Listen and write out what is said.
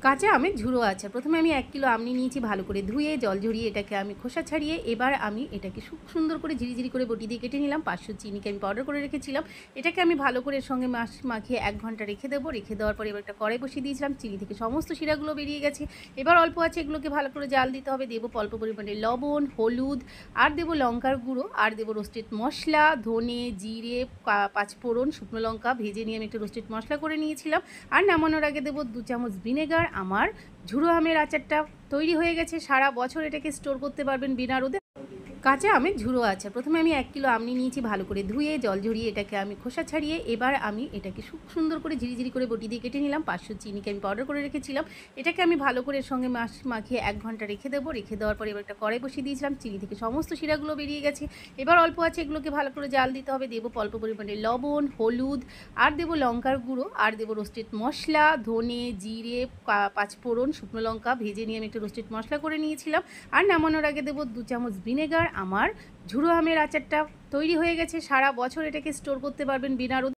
কাঁচা আমের ঝুড়ো আচার। প্রথমে আমি 1 কিলো আম নিয়েছি, ভালো করে ধুয়ে জল ঝরিয়ে এটাকে আমি খোসা ছাড়িয়ে এবার আমি এটাকে খুব সুন্দর করে ঝিরি করে বটি দিয়ে কেটে নিলাম। 500 চিনিকে আমি পাউডার করে রেখেছিলাম। এটাকে আমি ভালো করে এর সঙ্গে মাখিয়ে 1 ঘন্টা রেখে দেবো। রেখে দেওয়ার পরে এবার একটা কড়াই বসিয়ে দিয়েছিলাম। চিনি থেকে সমস্ত শিরাগুলো বেরিয়ে গেছে। এবার অল্প আছে এগুলোকে ভালো করে জাল দিতে হবে। দেবো অল্প পরিমাণে লবণ, হলুদ, আর দেবো লঙ্কার গুঁড়ো, আর দেবো রোস্টেড মশলা, ধনে, জিরে, পাঁচফোড়ন, শুকনো লঙ্কা ভেজে নিয়ে আমি একটা রোস্টেড মশলা করে নিয়েছিলাম। আর নামানোর আগে দেবো 2 চামচ ভিনেগার। আমার ঝুড়ো আমের আচারটা তৈরি হয়ে গেছে। সারা বছর এটাকে স্টোর করতে পারবেন বিনা রোদে। কাঁচা আমের ঝুড়ো আচার। প্রথমে আমি 1 কিলো আম নিয়েছি, ভালো করে ধুয়ে জল ঝরিয়ে এটাকে আমি খোসা ছাড়িয়ে এবার আমি এটাকে খুব সুন্দর করে ঝিরি করে বটি দিয়ে কেটে নিলাম। 500 চিনিকে আমি পাউডার করে রেখেছিলাম। এটাকে আমি ভালো করে এর সঙ্গে মাখিয়ে 1 ঘন্টা রেখে দেবো। রেখে দেওয়ার পরে এবার একটা কড়াই বসিয়ে দিয়েছিলাম। চিনি থেকে সমস্ত শিরাগুলো বেরিয়ে গেছে। এবার অল্প আছে এগুলোকে ভালো করে জাল দিতে হবে। দেবো অল্প পরিমাণে লবণ, হলুদ, আর দেবো লঙ্কার গুঁড়ো, আর দেবো রোস্টেড মশলা, ধনে, জিরে, পাঁচফোড়ন, শুকনো লঙ্কা ভেজে নিয়ে আমি একটা রোস্টেড মশলা করে নিয়েছিলাম। আর নামানোর আগে দেবো 2 চামচ ভিনেগার। আমার ঝুড়ো আমের আচারটা তৈরি হয়ে গেছে। সারা বছর এটাকে স্টোর করতে পারবেন বিনা রোদে।